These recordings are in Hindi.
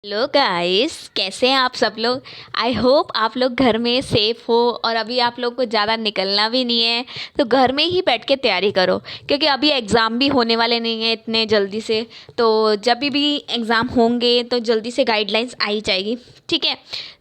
हेलो गाइस, कैसे हैं आप सब लोग। आई होप आप लोग घर में सेफ़ हो और अभी आप लोग को ज़्यादा निकलना भी नहीं है, तो घर में ही बैठ के तैयारी करो क्योंकि अभी एग्ज़ाम भी होने वाले नहीं हैं इतने जल्दी से। तो जब भी एग्ज़ाम होंगे तो जल्दी से गाइडलाइंस आ ही जाएगी, ठीक है।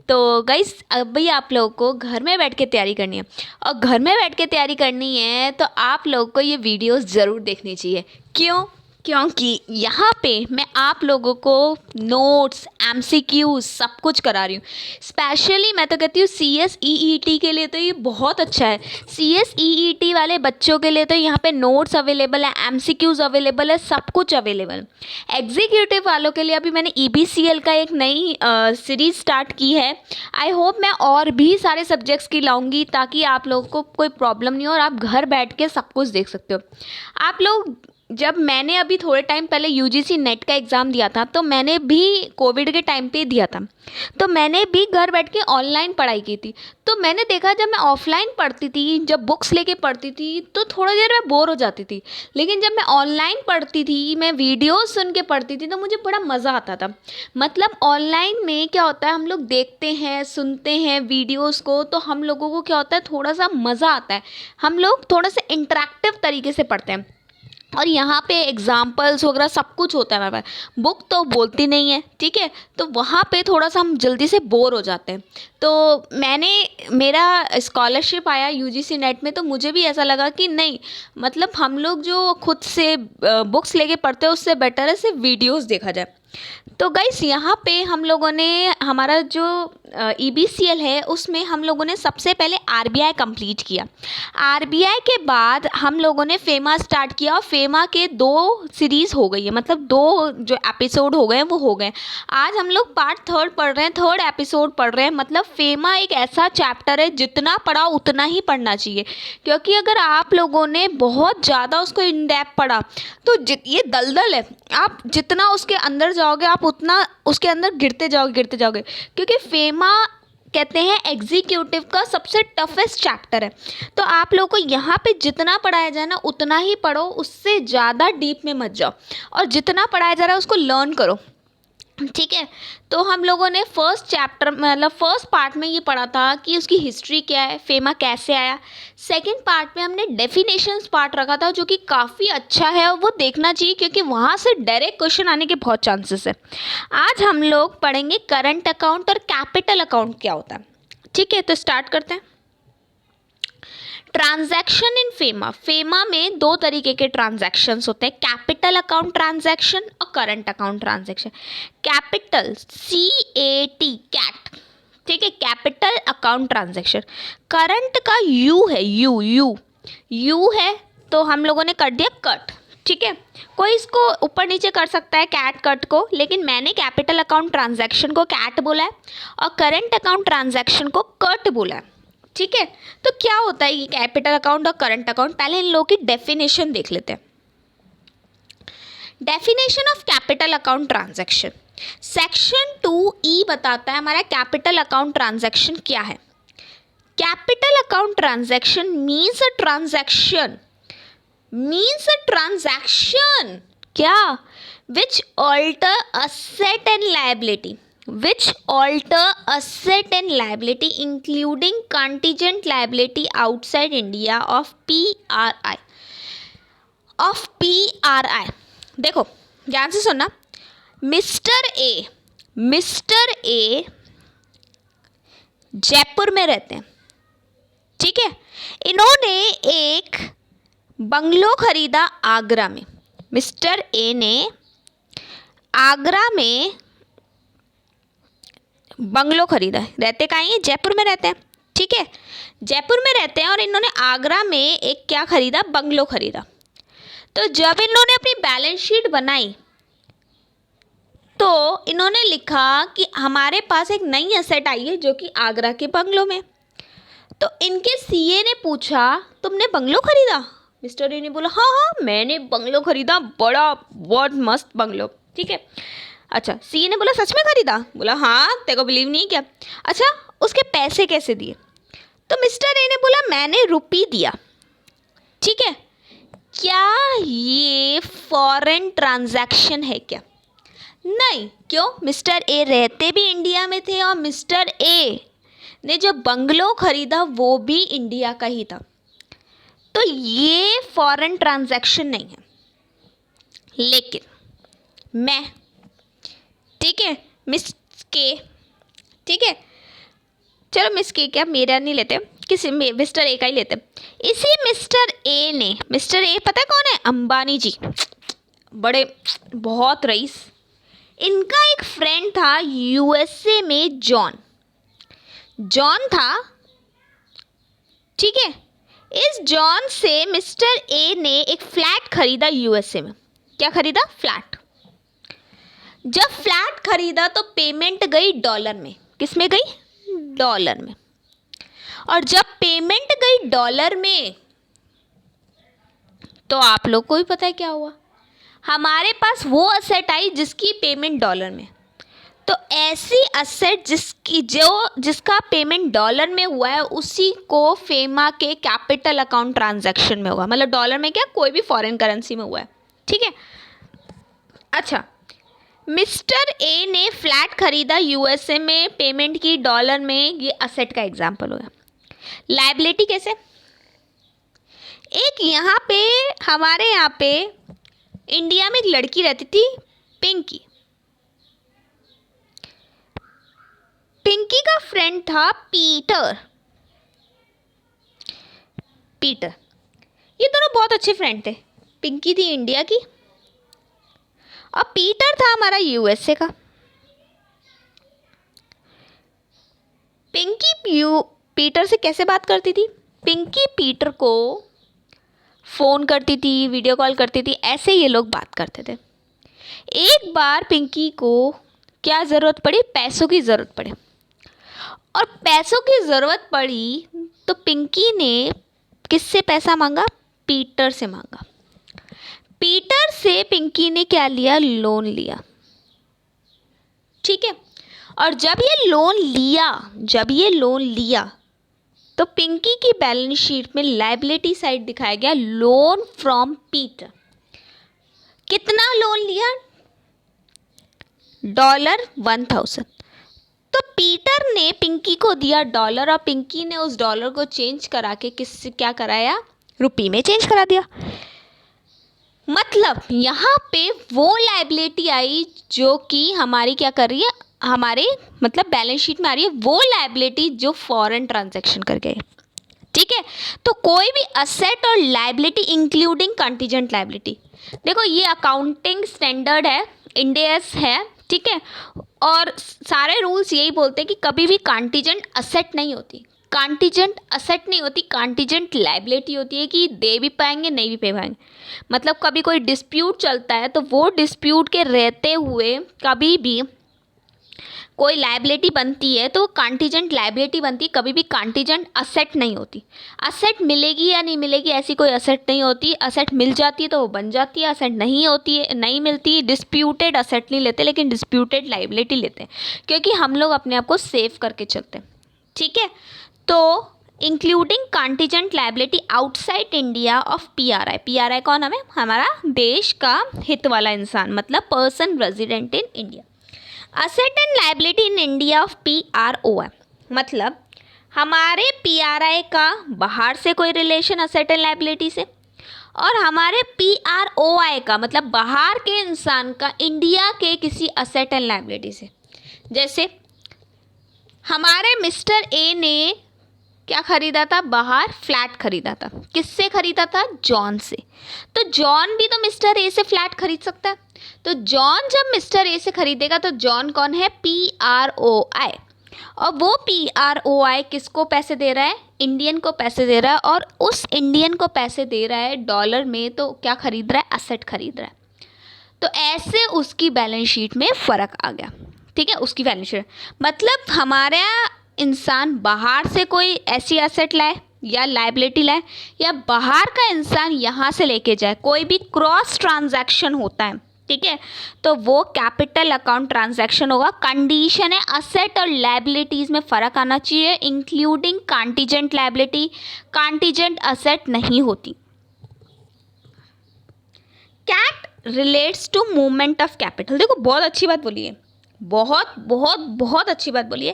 तो गाइस अभी आप लोगों को घर में बैठ के तैयारी करनी है और घर में बैठ के तैयारी करनी है तो आप लोग को ये वीडियोस ज़रूर देखनी चाहिए। क्यों? क्योंकि यहाँ पे मैं आप लोगों को नोट्स, एमसीक्यूज सब कुछ करा रही हूँ। स्पेशली मैं तो कहती हूँ CSEET के लिए तो ये बहुत अच्छा है। CSEET वाले बच्चों के लिए तो यहाँ पे नोट्स अवेलेबल है, एमसीक्यूज अवेलेबल है, सब कुछ अवेलेबल। एग्जीक्यूटिव वालों के लिए अभी मैंने EBCL का एक नई सीरीज़ स्टार्ट की है। आई होप मैं और भी सारे सब्जेक्ट्स की लाऊंगी ताकि आप लोगों को कोई प्रॉब्लम नहीं हो और आप घर बैठ के सब कुछ देख सकते हो। आप लोग जब मैंने अभी थोड़े टाइम पहले UGC नेट का एग्ज़ाम दिया था तो मैंने भी कोविड के टाइम पे दिया था, तो मैंने भी घर बैठ के ऑनलाइन पढ़ाई की थी। तो मैंने देखा जब मैं ऑफलाइन पढ़ती थी, जब बुक्स लेके पढ़ती थी तो थोड़ा देर में बोर हो जाती थी, लेकिन जब मैं ऑनलाइन पढ़ती थी, मैं वीडियोस सुन के पढ़ती थी तो मुझे बड़ा मज़ा आता था। मतलब ऑनलाइन में क्या होता है, हम लोग देखते हैं, सुनते हैं वीडियोस को, तो हम लोगों को क्या होता है, थोड़ा सा मज़ा आता है। हम लोग थोड़ा सा इंटरेक्टिव तरीके से पढ़ते हैं और यहाँ पे एग्जाम्पल्स वगैरह सब कुछ होता है हमारे पास। बुक तो बोलती नहीं है, ठीक है, तो वहाँ पे थोड़ा सा हम जल्दी से बोर हो जाते हैं। तो मेरा स्कॉलरशिप आया UGC नेट में, तो मुझे भी ऐसा लगा कि नहीं, मतलब हम लोग जो खुद से बुक्स लेके पढ़ते हैं उससे बेटर है सिर्फ वीडियोस देखा जाए। तो गाइस यहाँ पे हम लोगों ने हमारा जो EBCL है उसमें हम लोगों ने सबसे पहले RBI कंप्लीट किया। RBI के बाद हम लोगों ने फेमा स्टार्ट किया और फेमा के 2 सीरीज़ हो गई है, मतलब 2 जो एपिसोड हो गए हैं वो हो गए। आज हम लोग पार्ट 3 पढ़ रहे हैं, 3rd एपिसोड पढ़ रहे हैं। मतलब फेमा एक ऐसा चैप्टर है जितना पढ़ा उतना ही पढ़ना चाहिए, क्योंकि अगर आप लोगों ने बहुत ज़्यादा उसको इन डेप्थ पढ़ा तो ये दलदल है, आप जितना उसके अंदर जाओगे आप उतना उसके अंदर गिरते जाओगे, क्योंकि फेमा कहते हैं एग्जीक्यूटिव का सबसे टफेस्ट चैप्टर है। तो आप लोगों को यहाँ पे जितना पढ़ाया जाए ना उतना ही पढ़ो, उससे ज़्यादा डीप में मत जाओ और जितना पढ़ाया जा रहा है उसको लर्न करो, ठीक है। तो हम लोगों ने फर्स्ट चैप्टर मतलब फर्स्ट पार्ट में ये पढ़ा था कि उसकी हिस्ट्री क्या है, फेमा कैसे आया। सेकंड पार्ट में हमने डेफिनेशंस पार्ट रखा था जो कि काफ़ी अच्छा है और वो देखना चाहिए क्योंकि वहाँ से डायरेक्ट क्वेश्चन आने के बहुत चांसेस है। आज हम लोग पढ़ेंगे करंट अकाउंट और कैपिटल अकाउंट क्या होता है, ठीक है। तो स्टार्ट करते हैं। Transaction in FEMA. फेमा में 2 तरीके के ट्रांजैक्शंस होते हैं, कैपिटल अकाउंट ट्रांजैक्शन और current account transaction. Capital CAT cat, ठीक है, कैपिटल अकाउंट ट्रांजैक्शन। करंट का U है, यू है, तो हम लोगों ने कर दिया कट, ठीक है। कोई इसको ऊपर नीचे कर सकता है कैट कट को, लेकिन मैंने कैपिटल अकाउंट ट्रांजैक्शन को कैट बोला है और करंट अकाउंट ट्रांजैक्शन को कट बोला है, ठीक है। तो क्या होता है ये कैपिटल अकाउंट और करंट अकाउंट, पहले इन लोगों की डेफिनेशन देख लेते हैं। Definition of capital account transaction, section 2E बताता है हमारा कैपिटल अकाउंट ट्रांजैक्शन क्या है। Capital account transaction means a transaction क्या, which alter asset and liability, including contingent liability outside India of PRI। देखो ध्यान से सुनना। मिस्टर ए जयपुर में रहते हैं, ठीक है। इन्होंने एक बंगलो खरीदा आगरा में। मिस्टर ए ने आगरा में बंगलो खरीदा है, रहते कहाँ हैं, जयपुर में रहते हैं, ठीक है, जयपुर में रहते हैं और इन्होंने आगरा में एक क्या खरीदा, बंगलो खरीदा। तो जब इन्होंने अपनी बैलेंस शीट बनाई तो इन्होंने लिखा कि हमारे पास एक नई एसेट आई है जो कि आगरा के बंगलो में। तो इनके CA ने पूछा तुमने बंगलो खरीदा। मिस्टर ए ने बोला हाँ हाँ मैंने बंगलो खरीदा, बड़ा बहुत मस्त बंगलो, ठीक है। अच्छा, CA ने बोला सच में खरीदा, बोला हाँ, तेरे को बिलीव नहीं किया। अच्छा, उसके पैसे कैसे दिए, तो मिस्टर ए ने बोला मैंने रुपी दिया, ठीक है। क्या ये फॉरेन ट्रांजैक्शन है क्या, नहीं, क्यों? मिस्टर ए रहते भी इंडिया में थे और मिस्टर ए ने जो बंगलो खरीदा वो भी इंडिया का ही था, तो ये फॉरेन ट्रांजैक्शन नहीं है। लेकिन मैं, ठीक है, मिस के, ठीक है, चलो मिस के क्या, मेरा नहीं लेते, किसी मिस्टर ए का ही लेते। इसी मिस्टर ए ने, मिस्टर ए पता है कौन है? अंबानी जी, बड़े बहुत रईस। इनका एक फ्रेंड था यूएसए में, जॉन था, ठीक है। इस जॉन से मिस्टर ए ने एक फ्लैट खरीदा यूएसए में। क्या खरीदा? फ्लैट। जब फ्लैट खरीदा तो पेमेंट गई डॉलर में। किस में गई? डॉलर में। और जब पेमेंट गई डॉलर में तो आप लोग को भी पता है क्या हुआ, हमारे पास वो असेट आई जिसकी पेमेंट डॉलर में। तो ऐसी असेट जिसका पेमेंट डॉलर में हुआ है उसी को फेमा के कैपिटल अकाउंट ट्रांजैक्शन में हुआ, मतलब डॉलर में क्या, कोई भी फॉरेन करेंसी में हुआ है, ठीक है। अच्छा, मिस्टर ए ने फ्लैट खरीदा यूएसए में, पेमेंट की डॉलर में, ये असेट का एग्जांपल हुआ। लायबिलिटी कैसे? एक यहाँ पे, हमारे यहाँ पे इंडिया में एक लड़की रहती थी, पिंकी। पिंकी का फ्रेंड था पीटर। ये दोनों बहुत अच्छे फ्रेंड थे। पिंकी थी इंडिया की और पीटर था हमारा यूएसए का। पिंकी पीटर से कैसे बात करती थी? पिंकी पीटर को फ़ोन करती थी, वीडियो कॉल करती थी, ऐसे ये लोग बात करते थे। एक बार पिंकी को क्या ज़रूरत पड़ी? पैसों की ज़रूरत पड़ी। और पैसों की ज़रूरत पड़ी तो पिंकी ने किससे पैसा मांगा? पीटर से मांगा। पीटर से पिंकी ने क्या लिया? लोन लिया, ठीक है। और जब ये लोन लिया तो पिंकी की बैलेंस शीट में लायबिलिटी साइड दिखाया गया, लोन फ्रॉम पीटर। कितना लोन लिया? $1000। तो पीटर ने पिंकी को दिया डॉलर और पिंकी ने उस डॉलर को चेंज करा के किससे क्या कराया? रुपये में चेंज करा दिया। मतलब यहाँ पे वो लायबिलिटी आई जो कि हमारी क्या कर रही है, हमारे मतलब बैलेंस शीट में आ रही है, वो लायबिलिटी जो फॉरेन ट्रांजैक्शन कर गए, ठीक है। तो कोई भी असेट और लायबिलिटी इंक्लूडिंग कंटीजेंट लायबिलिटी, देखो ये अकाउंटिंग स्टैंडर्ड है, इंड एस है, ठीक है। और सारे रूल्स यही बोलते हैं कि कभी भी कंटीजेंट असेट नहीं होती, कंटीजेंट असेट नहीं होती, कंटीजेंट लायबिलिटी होती है कि दे भी पाएंगे नहीं भी पे पाएंगे। मतलब कभी कोई डिस्प्यूट चलता है तो वो डिस्प्यूट के रहते हुए कभी भी कोई लायबिलिटी बनती है तो कंटीजेंट लायबिलिटी बनती है, कभी भी कंटीजेंट असेट नहीं होती। असेट मिलेगी या नहीं मिलेगी ऐसी कोई असेट नहीं होती, असेट मिल जाती है तो वो बन जाती है, असेट नहीं होती है, नहीं मिलती, डिस्प्यूटेड असेट नहीं लेते लेकिन डिस्प्यूटेड लायबिलिटी लेते हैं, क्योंकि हम लोग अपने आप को सेव करके चलते हैं, ठीक है। तो including contingent liability outside India of PRI. PRI कौन? हमें हमारा देश का हित वाला इंसान, मतलब person resident in India. Asset and liability in India of PROI, मतलब हमारे पीआरआई का बाहर से कोई रिलेशन असेट एंड लायबिलिटी से, और हमारे पीआरओआई का मतलब बाहर के इंसान का इंडिया के किसी असेट एंड लायबिलिटी से। जैसे हमारे मिस्टर ए ने क्या खरीदा था? बाहर फ्लैट खरीदा था। किससे खरीदा था? जॉन से। तो जॉन भी तो मिस्टर ए से फ्लैट खरीद सकता है। तो जॉन जब मिस्टर ए से खरीदेगा तो जॉन कौन है? पीआरओआई। और वो पीआरओआई किसको पैसे दे रहा है? इंडियन को पैसे दे रहा है, और उस इंडियन को पैसे दे रहा है डॉलर में, तो क्या खरीद रहा है? असेट खरीद रहा है। तो ऐसे उसकी बैलेंस शीट में फ़र्क आ गया, ठीक है। उसकी बैलेंस शीट मतलब हमारा इंसान बाहर से कोई ऐसी एसेट लाए या लायबिलिटी लाए, या बाहर का इंसान यहाँ से लेके जाए, कोई भी क्रॉस ट्रांजैक्शन होता है, ठीक है, तो वो कैपिटल अकाउंट ट्रांजैक्शन होगा। कंडीशन है असेट और लायबिलिटीज़ में फ़र्क आना चाहिए, including contingent liability. Contingent asset नहीं होती। CAT relates to movement of capital. देखो बहुत अच्छी बात बोली है, बहुत बहुत बहुत अच्छी बात बोली है।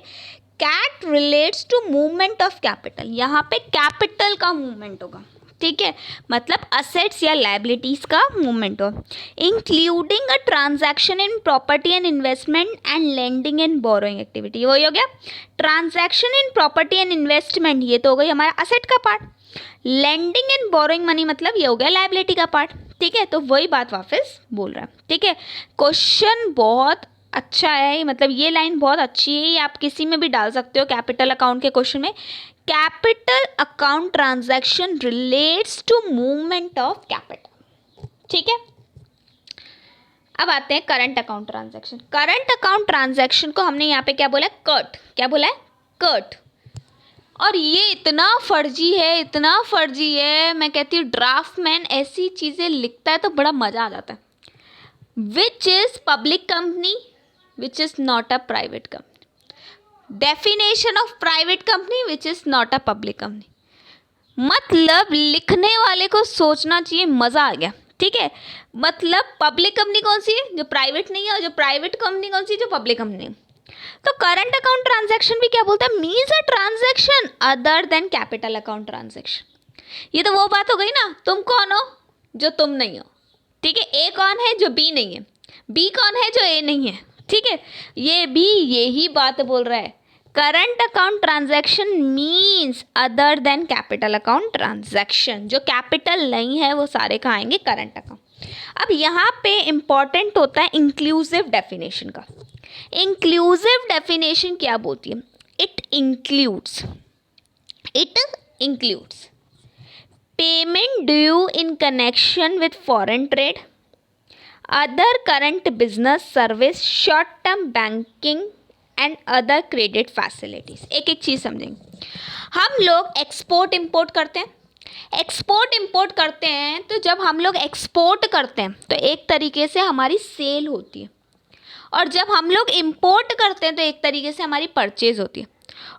CAT relates to movement of capital, यहाँ पे कैपिटल का मूवमेंट होगा, ठीक है, मतलब असेट्स या लाइबिलिटीज का मूवमेंट हो, including a transaction in property and investment and lending and borrowing activity. वही हो गया transaction in property and investment, ये तो हो गई हमारा असेट का part. Lending and borrowing money मतलब ये हो गया लाइबिलिटी का पार्ट, ठीक है। तो वही बात वापस बोल रहा है, ठीक है। क्वेश्चन बहुत अच्छा है, मतलब ये लाइन बहुत अच्छी है, आप किसी में भी डाल सकते हो कैपिटल अकाउंट के क्वेश्चन में। Capital account transaction relates to movement of capital, ठीक है। अब आते हैं current account transaction. Current account transaction को हमने यहाँ पे क्या बोला है, कट। क्या बोला है, कट। और ये इतना फर्जी है, इतना फर्जी है, मैं कहती हूँ ड्राफ्टमैन ऐसी चीज़ें लिखता है तो बड़ा मज़ा आ जाता है। Which is public company, which is not a private company. Definition of private company which is not a public company. मतलब लिखने वाले को सोचना चाहिए, मज़ा आ गया, ठीक है। मतलब पब्लिक कंपनी कौन सी है, जो प्राइवेट नहीं है, और जो प्राइवेट कंपनी कौन सी है, जो पब्लिक कंपनी है। तो करंट अकाउंट ट्रांजैक्शन भी क्या बोलता है, means a transaction other than capital account transaction. ये तो वो बात हो गई ना, तुम कौन हो जो तुम नहीं हो, ठीक है। ए कौन है जो बी नहीं है, बी कौन है जो ए नहीं है, ठीक है। ये भी यही बात बोल रहा है, current account transaction means other than capital account transaction. जो कैपिटल नहीं है वो सारे कहाँ आएंगे, करंट अकाउंट। अब यहाँ पे इंपॉर्टेंट होता है इंक्लूसिव डेफिनेशन का। इंक्लूसिव डेफिनेशन क्या बोलती है, it includes payment due in connection with foreign trade, other current business service, short term banking and other credit facilities. एक एक चीज़ समझेंगे। हम लोग एक्सपोर्ट इंपोर्ट करते हैं, एक्सपोर्ट इंपोर्ट करते हैं, तो जब हम लोग एक्सपोर्ट करते हैं तो एक तरीके से हमारी सेल होती है, और जब हम लोग इंपोर्ट करते हैं तो एक तरीके से हमारी परचेज होती है,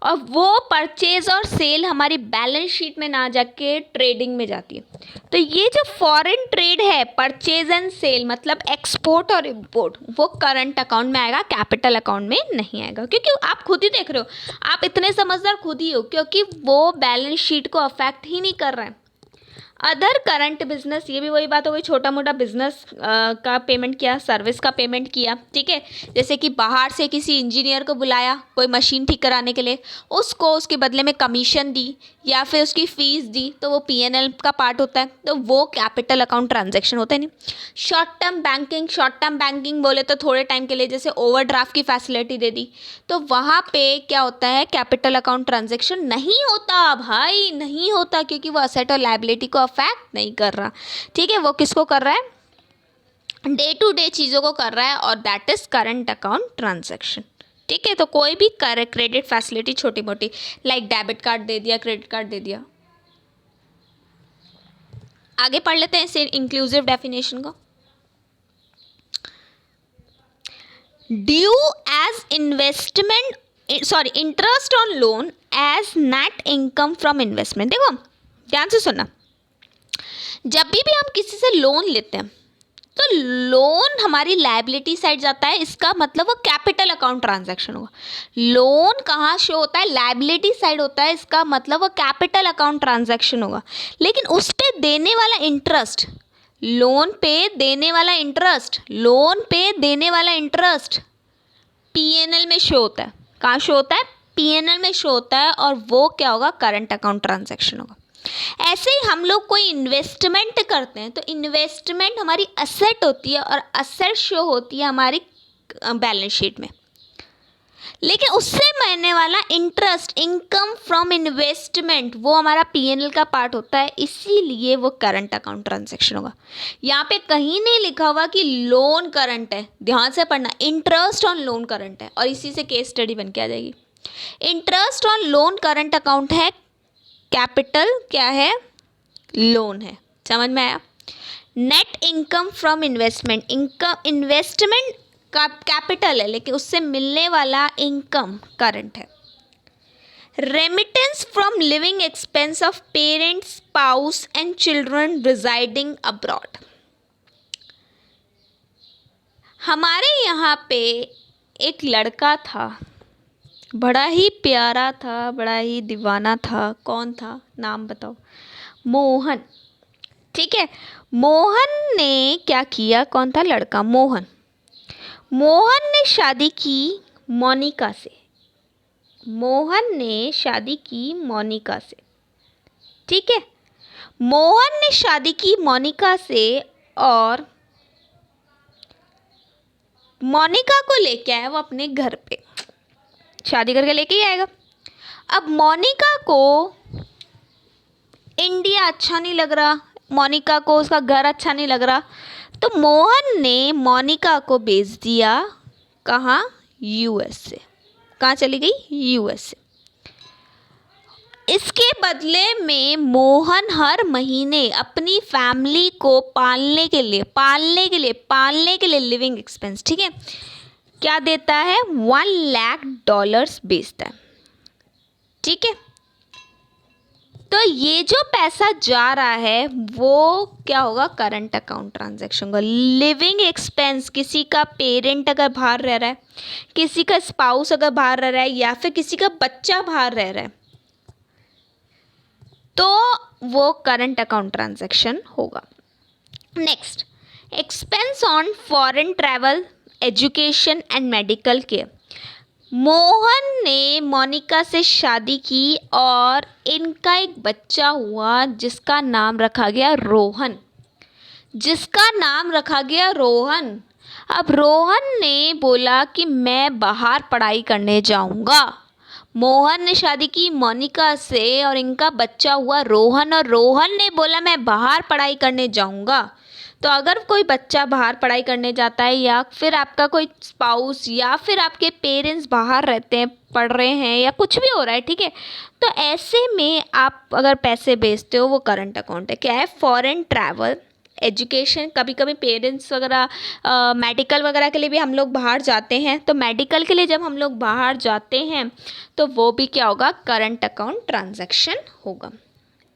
और वो परचेज और सेल हमारी बैलेंस शीट में ना जाके ट्रेडिंग में जाती है। तो ये जो फॉरेन ट्रेड है, परचेज एंड सेल मतलब एक्सपोर्ट और इंपोर्ट, वो करंट अकाउंट में आएगा, कैपिटल अकाउंट में नहीं आएगा। क्योंकि आप खुद ही देख रहे हो, आप इतने समझदार खुद ही हो, क्योंकि वो बैलेंस शीट को अफेक्ट ही नहीं कर रहा है। अदर करंट बिजनेस, ये भी वही बात हो गई, छोटा मोटा बिजनेस का पेमेंट किया, सर्विस का पेमेंट किया, ठीक है। जैसे कि बाहर से किसी इंजीनियर को बुलाया कोई मशीन ठीक कराने के लिए, उसको उसके बदले में कमीशन दी या फिर उसकी फ़ीस दी, तो वो P&L का पार्ट होता है, तो वो कैपिटल अकाउंट ट्रांजैक्शन होता है नहीं। शॉर्ट टर्म बैंकिंग बोले तो थोड़े टाइम के लिए, जैसे ओवरड्राफ्ट की फैसिलिटी दे दी, तो वहाँ पे क्या होता है, कैपिटल अकाउंट ट्रांजैक्शन नहीं होता भाई, नहीं होता, क्योंकि वो असेट और लायबिलिटी को अफेक्ट नहीं कर रहा, ठीक है। वो किसको कर रहा है, डे टू डे चीज़ों को कर रहा है, और that is current account transaction, ठीक है। तो कोई भी क्रेडिट फैसिलिटी छोटी मोटी, लाइक डेबिट कार्ड दे दिया, क्रेडिट कार्ड दे दिया। आगे पढ़ लेते हैं इसे इंक्लूसिव डेफिनेशन को। Due as investment, sorry, interest on loan as net income from investment. देखो ध्यान से सुनना, जब भी हम किसी से लोन लेते हैं तो लोन हमारी लायबिलिटी साइड जाता है, इसका मतलब वो कैपिटल अकाउंट ट्रांजैक्शन होगा। लोन कहाँ शो होता है, लायबिलिटी साइड होता है, इसका मतलब वो कैपिटल अकाउंट ट्रांजैक्शन होगा। लेकिन उस पे देने वाला इंटरेस्ट, लोन पे देने वाला इंटरेस्ट, लोन पे देने वाला इंटरेस्ट P&L में शो होता है। कहाँ शो होता है, P&L में शो होता है, और वो क्या होगा, करंट अकाउंट ट्रांजैक्शन होगा। ऐसे ही हम लोग कोई इन्वेस्टमेंट करते हैं तो इन्वेस्टमेंट हमारी असेट होती है, और असेट शो होती है हमारी बैलेंस शीट में। लेकिन उससे मिलने वाला इंटरेस्ट, इनकम फ्रॉम इन्वेस्टमेंट, वो हमारा P&L का पार्ट होता है, इसीलिए वो करंट अकाउंट ट्रांजैक्शन होगा। यहाँ पे कहीं नहीं लिखा हुआ कि लोन करंट है, ध्यान से पढ़ना, इंटरेस्ट ऑन लोन करंट है, और इसी से केस स्टडी बन के आ जाएगी। Interest on loan current account है, कैपिटल क्या है, लोन है, समझ में आया। Net income from investment, income investment का कैपिटल है, लेकिन उससे मिलने वाला इनकम करंट है। Remittance from living expense of parents, spouse and children residing abroad, हमारे यहाँ पे एक लड़का था, बड़ा ही प्यारा था, बड़ा ही दीवाना था। कौन था, नाम बताओ। मोहन। ठीक है, मोहन ने क्या किया, कौन था लड़का, मोहन। मोहन ने शादी की मोनिका से। मोहन ने शादी की मोनिका से। ठीक है, मोहन ने शादी की मोनिका से और मोनिका को लेके आया वो अपने घर पे, शादी करके लेके ही आएगा। अब मोनिका को इंडिया अच्छा नहीं लग रहा, मोनिका को उसका घर अच्छा नहीं लग रहा, तो मोहन ने मोनिका को भेज दिया कहाँ, यूएस से। कहाँ चली गई, यूएस से। इसके बदले में मोहन हर महीने अपनी फैमिली को पालने के लिए लिविंग एक्सपेंस, ठीक है, क्या देता है, $1,00,000 भेजता है। ठीक है, तो ये जो पैसा जा रहा है वो क्या होगा, करंट अकाउंट ट्रांजैक्शन होगा। लिविंग एक्सपेंस, किसी का पेरेंट अगर बाहर रह रहा है, किसी का स्पाउस अगर बाहर रह रहा है, या फिर किसी का बच्चा बाहर रह रहा है, तो वो करंट अकाउंट ट्रांजैक्शन होगा। Next, expense on foreign travel, education and medical care. Mohan ने मोनिका से शादी की और इनका एक बच्चा हुआ जिसका नाम रखा गया रोहन। अब रोहन ने बोला कि मैं बाहर पढ़ाई करने जाऊंगा। मोहन ने शादी की मोनिका से और इनका बच्चा हुआ रोहन, और रोहन ने बोला मैं बाहर पढ़ाई करने जाऊंगा। तो अगर कोई बच्चा बाहर पढ़ाई करने जाता है, या फिर आपका कोई स्पाउस या फिर आपके पेरेंट्स बाहर रहते हैं, पढ़ रहे हैं, या कुछ भी हो रहा है, ठीक है, तो ऐसे में आप अगर पैसे भेजते हो वो करंट अकाउंट है। क्या है, फॉरेन ट्रैवल, एजुकेशन, कभी कभी पेरेंट्स वगैरह मेडिकल वगैरह के लिए भी हम लोग बाहर जाते हैं, तो मेडिकल के लिए जब हम लोग बाहर जाते हैं तो वो भी क्या होगा, करंट अकाउंट ट्रांजैक्शन होगा।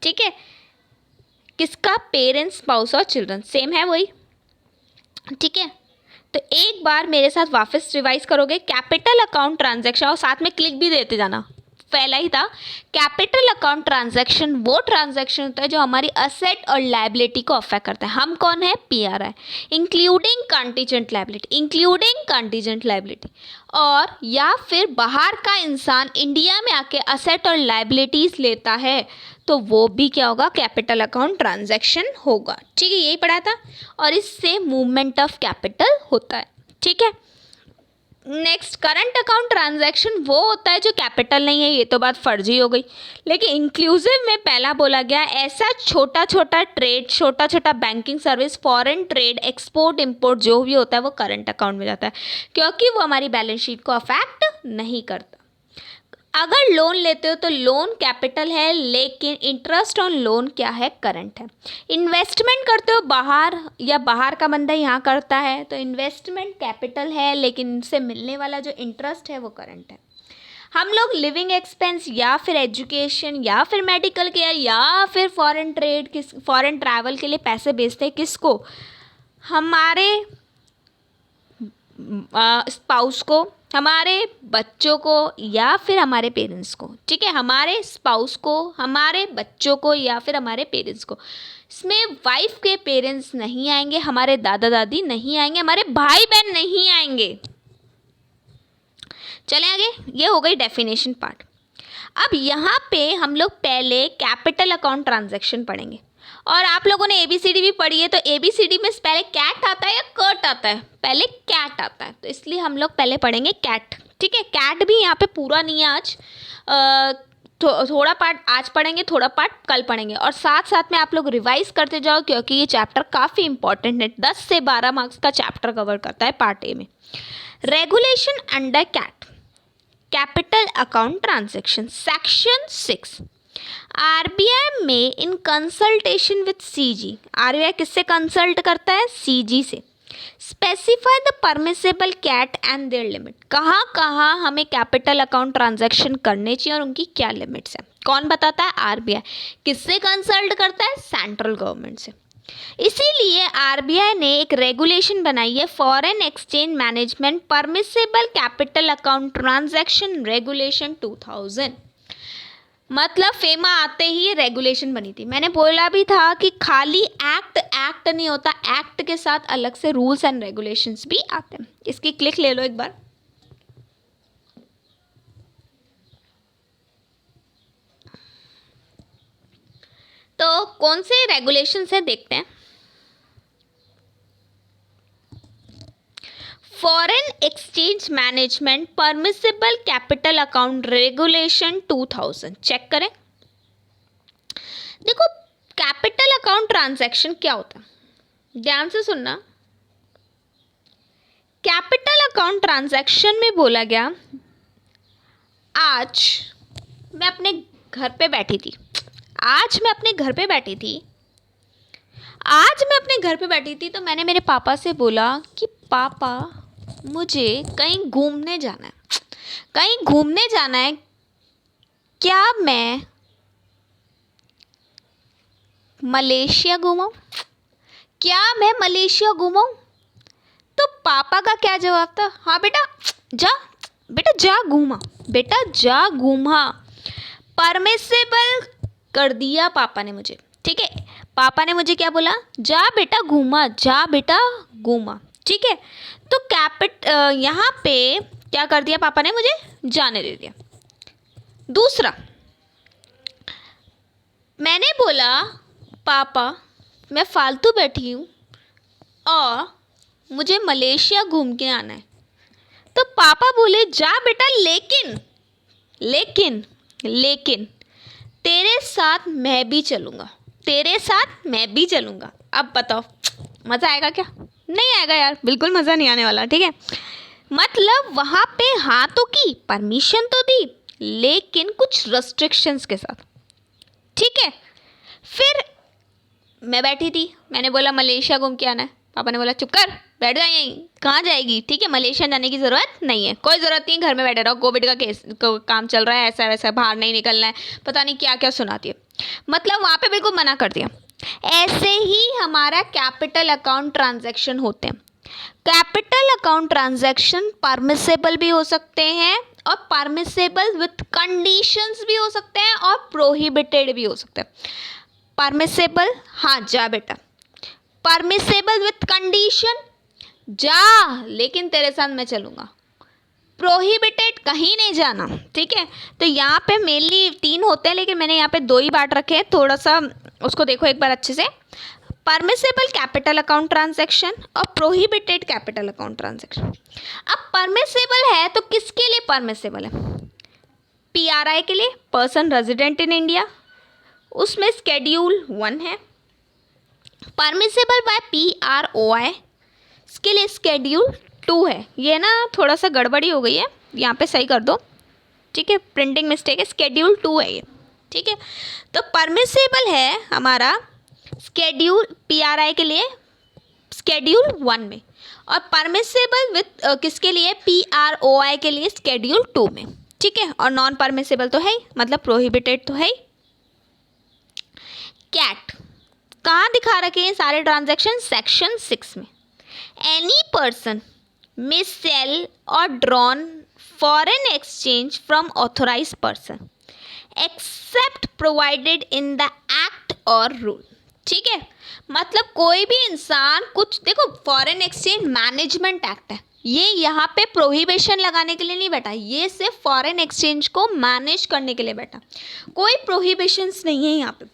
ठीक है, किसका, पेरेंट्स, स्पाउस और चिल्ड्रन, सेम है वही। ठीक है, तो एक बार मेरे साथ वापस रिवाइज करोगे, कैपिटल अकाउंट ट्रांजैक्शन, और साथ में क्लिक भी देते जाना, पहला ही था। कैपिटल अकाउंट ट्रांजैक्शन वो ट्रांजैक्शन होता है जो हमारी असेट और लायबिलिटी को अफेक्ट करता है। हम कौन है, पीआरआई, इंक्लूडिंग कंटीजेंट लायबिलिटी, और या फिर बाहर का इंसान इंडिया में आके असेट और लायबिलिटीज लेता है, तो वो भी क्या होगा, कैपिटल अकाउंट ट्रांजैक्शन होगा। ठीक है, यही पढ़ा था, और इससे मूवमेंट ऑफ कैपिटल होता है। ठीक है, नेक्स्ट, करंट अकाउंट ट्रांजैक्शन वो होता है जो कैपिटल नहीं है, ये तो बात फर्जी हो गई, लेकिन इंक्लूसिव में पहला बोला गया ऐसा छोटा छोटा ट्रेड, छोटा छोटा banking service, foreign trade, export import जो भी होता है वो करंट अकाउंट में जाता है, क्योंकि वो हमारी बैलेंस शीट को अफेक्ट नहीं करता। अगर लोन लेते हो तो लोन कैपिटल है, लेकिन इंटरेस्ट ऑन लोन क्या है, करंट है। इन्वेस्टमेंट करते हो बाहर, या बाहर का बंदा यहाँ करता है, तो इन्वेस्टमेंट कैपिटल है, लेकिन इनसे मिलने वाला जो इंटरेस्ट है वो करंट है। हम लोग लिविंग एक्सपेंस या फिर एजुकेशन या फिर मेडिकल केयर या फिर फॉरेन ट्रेड, फॉरेन ट्रैवल के लिए पैसे भेजते हैं किसको, हमारे स्पाउस को, हमारे बच्चों को, या फिर हमारे पेरेंट्स को। ठीक है, हमारे स्पाउस को, हमारे बच्चों को, या फिर हमारे पेरेंट्स को। इसमें वाइफ के पेरेंट्स नहीं आएंगे, हमारे दादा दादी नहीं आएंगे, हमारे भाई बहन नहीं आएंगे। चलें आगे, ये हो गई डेफिनेशन पार्ट। अब यहाँ पे हम लोग पहले कैपिटल अकाउंट ट्रांजैक्शन पढ़ेंगे, और आप लोगों ने एबीसीडी भी पढ़ी है, तो एबीसीडी में पहले कैट आता है या कट आता है, पहले कैट आता है, तो इसलिए हम लोग पहले पढ़ेंगे कैट। ठीक है, कैट भी यहाँ पे पूरा नहीं है आज, थोड़ा पार्ट आज पढ़ेंगे, थोड़ा पार्ट कल पढ़ेंगे, और साथ साथ में आप लोग रिवाइज करते जाओ, क्योंकि ये चैप्टर काफ़ी इंपॉर्टेंट है, 10 से 12 मार्क्स का चैप्टर कवर करता है पार्ट ए में। Regulation under CAT, capital account transaction, section 6। RBI में in consultation with CG, RBI किससे कंसल्ट करता है, सीजी से। Specify the permissible CAT and their limit, कहाँ कहाँ हमें कैपिटल अकाउंट ट्रांजैक्शन करने चाहिए और उनकी क्या लिमिट्स है, कौन बताता है, आरबीआई। किससे कंसल्ट करता है, सेंट्रल गवर्नमेंट से। इसीलिए आरबीआई ने एक रेगुलेशन बनाई है, foreign exchange management permissible capital account transaction regulation 2000। मतलब फेमा आते ही रेगुलेशन बनी थी। मैंने बोला भी था कि खाली एक्ट नहीं होता, एक्ट के साथ अलग से रूल्स एंड रेगुलेशंस भी आते हैं। इसकी क्लिक ले लो एक बार। तो कौन से रेगुलेशंस है देखते हैं। Foreign exchange management permissible capital account regulation 2000 check करें। देखो कैपिटल अकाउंट ट्रांजैक्शन क्या होता है, ध्यान से सुनना। कैपिटल अकाउंट ट्रांजैक्शन में बोला गया, आज मैं अपने घर पे बैठी थी तो मैंने मेरे पापा से बोला कि पापा मुझे कहीं घूमने जाना है, क्या मैं मलेशिया घूमाऊं? तो पापा का क्या जवाब था, हाँ बेटा जा घूमा। परमिसेबल कर दिया पापा ने मुझे, ठीक है। पापा ने मुझे क्या बोला, जा बेटा घूमा, ठीक है। तो यहाँ पे क्या कर दिया पापा ने, मुझे जाने दे दिया। दूसरा, मैंने बोला पापा मैं फालतू बैठी हूँ और मुझे मलेशिया घूम के आना है। तो पापा बोले जा बेटा, लेकिन तेरे साथ मैं भी चलूँगा। अब बताओ मज़ा आएगा क्या? नहीं आएगा यार, बिल्कुल मज़ा नहीं आने वाला, ठीक है। मतलब वहाँ पे हाँ तो की, परमिशन तो दी, लेकिन कुछ रेस्ट्रिक्शंस के साथ, ठीक है। फिर मैं बैठी थी, मैंने बोला मलेशिया घूम के आना है। पापा ने बोला चुप कर, बैठ जा यहीं, कहाँ जाएगी, ठीक है, मलेशिया जाने की ज़रूरत नहीं है, कोई ज़रूरत नहीं, घर में बैठे रहो, कोविड का काम चल रहा है, ऐसा वैसा, बाहर नहीं निकलना है, पता नहीं क्या क्या सुनाती है। मतलब वहाँ पे बिल्कुल मना कर दिया। ऐसे ही हमारा कैपिटल अकाउंट ट्रांजैक्शन होते हैं। कैपिटल अकाउंट ट्रांजैक्शन परमिसेबल भी हो सकते हैं और परमिसेबल विथ कंडीशंस भी हो सकते हैं और प्रोहिबिटेड भी हो सकते हैं। परमिसेबल, हाँ जा बेटा। परमिसेबल विथ कंडीशन, जा लेकिन तेरे साथ मैं चलूँगा। प्रोहिबिटेड, कहीं नहीं जाना, ठीक है। तो यहाँ पे मेनली 3 होते हैं, लेकिन मैंने यहाँ पे 2 ही बांट रखे हैं, थोड़ा सा उसको देखो एक बार अच्छे से। परमिसेबल कैपिटल अकाउंट ट्रांजैक्शन और प्रोहिबिटेड कैपिटल अकाउंट ट्रांजैक्शन। अब परमिसेबल है तो किसके लिए परमिसेबल है? PRI के लिए, पर्सन रेजिडेंट इन इंडिया, उसमें स्केड्यूल 1 है। परमिसेबल बाय PROI, इसके लिए स्केड्यूल 2 है। ये ना थोड़ा सा गड़बड़ी हो गई है, यहाँ पे सही कर दो, ठीक है, प्रिंटिंग मिस्टेक है, स्केड्यूल 2 है ये, ठीक है। तो परमिसेबल है हमारा स्केड्यूल PRI के लिए स्केड्यूल 1 में, और परमिसेबल विथ किसके लिए, PROI के लिए स्केड्यूल 2 में, ठीक है। और नॉन परमिसेबल तो है ही, मतलब प्रोहिबिटेड तो है ही। कैट कहाँ दिखा रखे हैं सारे ट्रांजैक्शन? सेक्शन 6 में। Any person may sell or drawn foreign exchange from authorized person except provided in the act or rule, ठीक है। मतलब कोई भी इंसान कुछ, देखो फॉरेन एक्सचेंज मैनेजमेंट एक्ट है, ये यहाँ पे प्रोहिबिशन लगाने के लिए नहीं बैठा, ये सिर्फ फॉरेन एक्सचेंज को मैनेज करने के लिए बैठा, कोई प्रोहिबिशंस नहीं है यहाँ पे।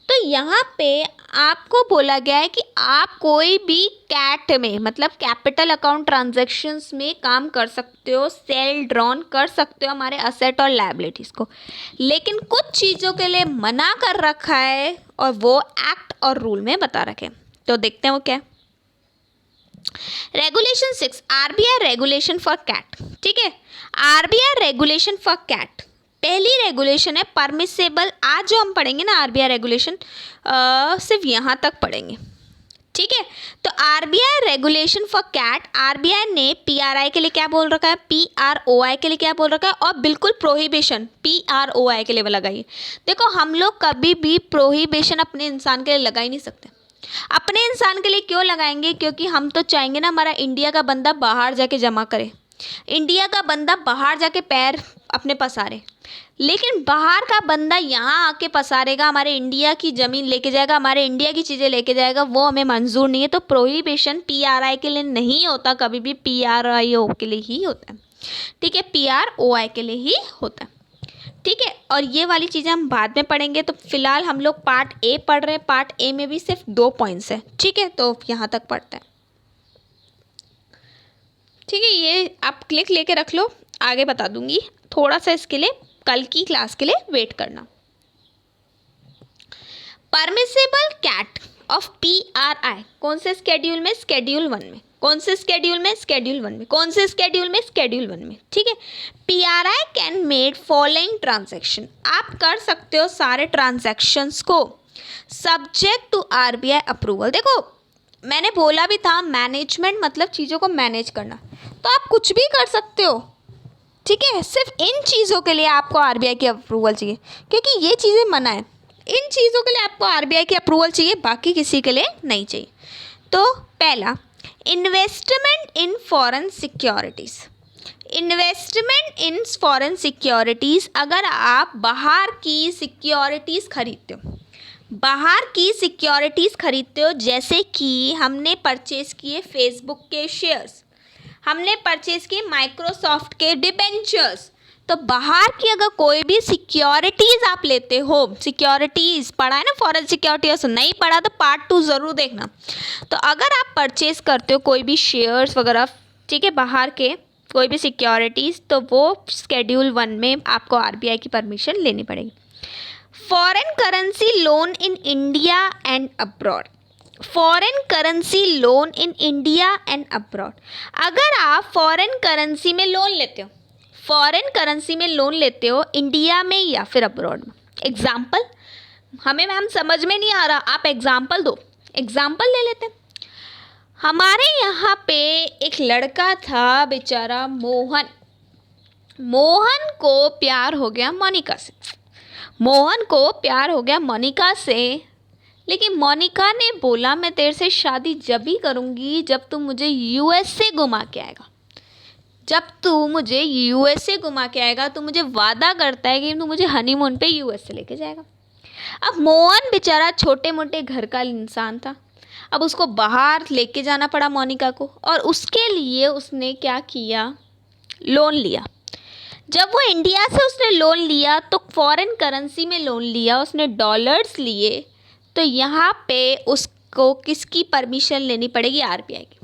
तो यहाँ पे आपको बोला गया है कि आप कोई भी कैट में, मतलब कैपिटल अकाउंट ट्रांजैक्शंस में काम कर सकते हो, सेल ड्रॉन कर सकते हो हमारे असेट और लायबिलिटीज़ को, लेकिन कुछ चीज़ों के लिए मना कर रखा है और वो एक्ट और रूल में बता रखे। तो देखते हैं वो क्या है। Regulation 6, RBI regulation for CAT, ठीक है। RBI रेगुलेशन फॉर कैट, पहली रेगुलेशन है परमिसेबल। आज जो हम पढ़ेंगे ना RBI रेगुलेशन, सिर्फ यहाँ तक पढ़ेंगे, ठीक है। तो RBI regulation for CAT, RBI ने PRI के लिए क्या बोल रखा है, PROI के लिए क्या बोल रखा है, और बिल्कुल प्रोहिबिशन PROI के लिए लगाइए। देखो हम लोग कभी भी प्रोहिबिशन अपने इंसान के लिए लगा ही नहीं सकते, अपने इंसान के लिए क्यों लगाएंगे? क्योंकि हम तो चाहेंगे ना हमारा इंडिया का बंदा बाहर जाके जमा करे, इंडिया का बंदा बाहर जाके पैर अपने पसारे। लेकिन बाहर का बंदा यहाँ आके पसारेगा, हमारे इंडिया की ज़मीन लेके जाएगा, हमारे इंडिया की चीज़ें लेके जाएगा, वो हमें मंजूर नहीं है। तो प्रोहिबिशन PRI के लिए नहीं होता, कभी भी PRIO के लिए ही होता है, ठीक है, PROI के लिए ही होता है, ठीक है। और ये वाली चीज़ें हम बाद में पढ़ेंगे। तो फिलहाल हम लोग पार्ट ए पढ़ रहे हैं। पार्ट ए में भी सिर्फ 2 पॉइंट्स हैं, ठीक है, तो यहाँ तक पढ़ते हैं, ठीक है। ये आप क्लिक लेके रख लो, आगे बता दूंगी। थोड़ा सा इसके लिए कल की क्लास के लिए वेट करना। परमिसेबल कैट ऑफ PRI कौन से स्केड्यूल में? स्केड्यूल 1 में। कौन से स्केड्यूल में? स्केड्यूल 1 में। कौन से स्केड्यूल में? स्केड्यूल 1 में, ठीक है। PRI can made following transaction, आप कर सकते हो सारे ट्रांजैक्शंस को सब्जेक्ट टू RBI अप्रूवल। देखो मैंने बोला भी था मैनेजमेंट मतलब चीज़ों को मैनेज करना, तो आप कुछ भी कर सकते हो, ठीक है। सिर्फ इन चीज़ों के लिए आपको RBI की अप्रूवल चाहिए, क्योंकि ये चीज़ें मना है। इन चीज़ों के लिए आपको RBI की अप्रूवल चाहिए, बाकी किसी के लिए नहीं चाहिए। तो पहला, investment in foreign securities. Investment in foreign securities, अगर आप बाहर की सिक्योरिटीज़ खरीदते हो, बाहर की सिक्योरिटीज़ खरीदते हो, जैसे कि हमने परचेज़ किए फेसबुक के शेयर्स, हमने परचेज़ किए माइक्रोसॉफ्ट के डिबेंचर्स, तो बाहर की अगर कोई भी सिक्योरिटीज़ आप लेते हो, सिक्योरिटीज़ पढ़ा है ना फॉरेन सिक्योरिटीज़, नहीं पढ़ा तो पार्ट 2 ज़रूर देखना। तो अगर आप परचेज़ करते हो कोई भी शेयर्स वगैरह, ठीक है, बाहर के कोई भी सिक्योरिटीज़, तो वो स्केड्यूल 1 में आपको RBI की परमिशन लेनी पड़ेगी। Foreign currency loan in India and abroad, foreign currency loan in India and abroad, अगर आप फॉरेन करेंसी में लोन लेते हो, फॉरेन करेंसी में लोन लेते हो इंडिया में या फिर अब्रॉड में। एग्जाम्पल, हमें मैम समझ में नहीं आ रहा, आप एग्जाम्पल दो, एग्जाम्पल ले लेते हैं। हमारे यहाँ पे एक लड़का था बेचारा मोहन, मोहन को प्यार हो गया मोनिका से, मोहन को प्यार हो गया मोनिका से, लेकिन मोनिका ने बोला मैं तेरे से शादी जब भी करूँगी जब तू मुझे USA घुमा के आएगा, जब तू मुझे USA घुमा के आएगा। तू मुझे वादा करता है कि तू मुझे हनीमून पे US से लेके जाएगा। अब मोहन बेचारा छोटे मोटे घर का इंसान था, अब उसको बाहर लेके जाना पड़ा मोनिका को, और उसके लिए उसने क्या किया, लोन लिया। जब वो इंडिया से उसने लोन लिया तो फॉरेन करेंसी में लोन लिया, उसने डॉलर्स लिए, तो यहाँ पे उसको किसकी परमिशन लेनी पड़ेगी? RBI की।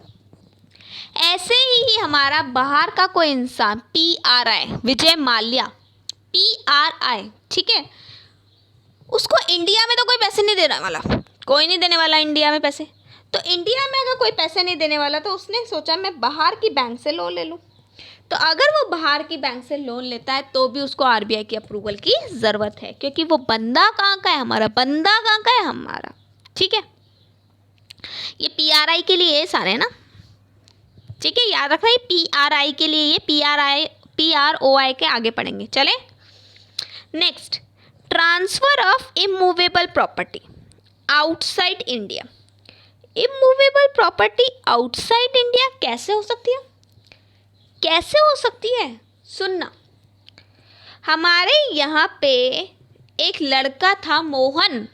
ऐसे ही हमारा बाहर का कोई इंसान PRI, विजय माल्या PRI, ठीक है, उसको इंडिया में तो कोई पैसे नहीं देने वाला, कोई नहीं देने वाला इंडिया में पैसे। तो इंडिया में अगर कोई पैसे नहीं देने वाला तो उसने सोचा मैं बाहर की बैंक से लोन ले लूँ। तो अगर वो बाहर की बैंक से लोन लेता है तो भी उसको RBI की अप्रूवल की ज़रूरत है, क्योंकि वो बंदा कहाँ का है? हमारा बंदा कहाँ का है? हमारा, ठीक है। ये PRI के लिए सारे ना, ठीक है, याद रखना, ये PRI के लिए, ये PROI के आगे पढ़ेंगे। चले next, transfer of immovable property outside India. Immovable property outside India कैसे हो सकती है? कैसे हो सकती है? सुनना, हमारे यहाँ पे एक लड़का था मोहन,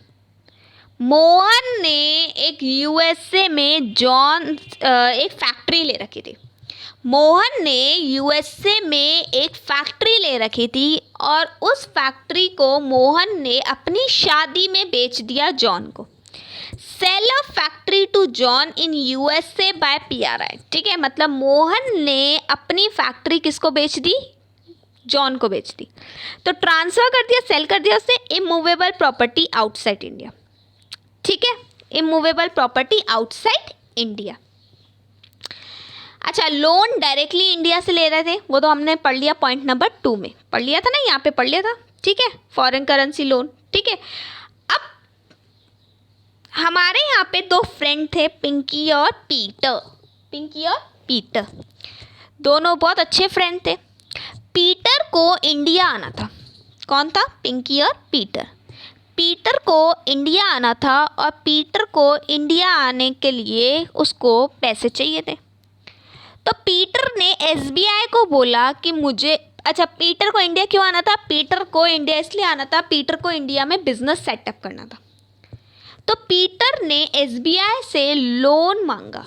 मोहन ने एक USA में एक फैक्ट्री ले रखी थी। मोहन ने USA में एक फैक्ट्री ले रखी थी और उस फैक्ट्री को मोहन ने अपनी शादी में बेच दिया जॉन को। Sell a factory to John in USA by PRI, ठीक है, मतलब मोहन ने अपनी फैक्ट्री किसको बेच दी? जॉन को बेच दी। तो ट्रांसफ़र कर दिया, सेल कर दिया उसने इमूवेबल प्रॉपर्टी आउटसाइड इंडिया, ठीक है, इमूवेबल प्रॉपर्टी आउटसाइड इंडिया। अच्छा, लोन डायरेक्टली इंडिया से ले रहे थे, वो तो हमने पढ़ लिया, पॉइंट नंबर 2 में पढ़ लिया था ना, यहाँ पे पढ़ लिया था, ठीक है, फॉरेन करेंसी लोन, ठीक है। अब हमारे यहाँ पे 2 फ्रेंड थे, पिंकी और पीटर, पिंकी और पीटर, दोनों बहुत अच्छे फ्रेंड थे। पीटर को इंडिया आना था, कौन था? पिंकी और पीटर। पीटर को इंडिया आना था और पीटर को इंडिया आने के लिए उसको पैसे चाहिए थे। तो पीटर ने एसबीआई को बोला कि मुझे, अच्छा पीटर को इंडिया क्यों आना था? पीटर को इंडिया इसलिए आना था, पीटर को इंडिया में बिजनेस सेटअप करना था। तो पीटर ने एसबीआई से लोन मांगा।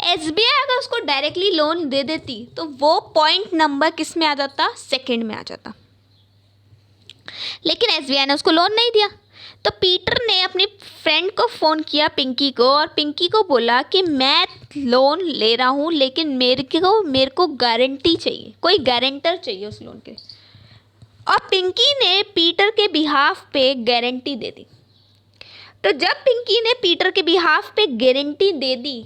एसबीआई अगर उसको डायरेक्टली लोन दे देती तो वो पॉइंट नंबर किस में आ जाता? सेकंड में आ जाता। लेकिन एसबीआई ने उसको लोन नहीं दिया। तो पीटर ने अपनी फ्रेंड को फ़ोन किया, पिंकी को, और पिंकी को बोला कि मैं लोन ले रहा हूँ लेकिन मेरे को गारंटी चाहिए, कोई गारंटर चाहिए उस लोन के। और पिंकी ने पीटर के बिहाफ पे गारंटी दे दी। तो जब पिंकी ने पीटर के बिहाफ पे गारंटी दे दी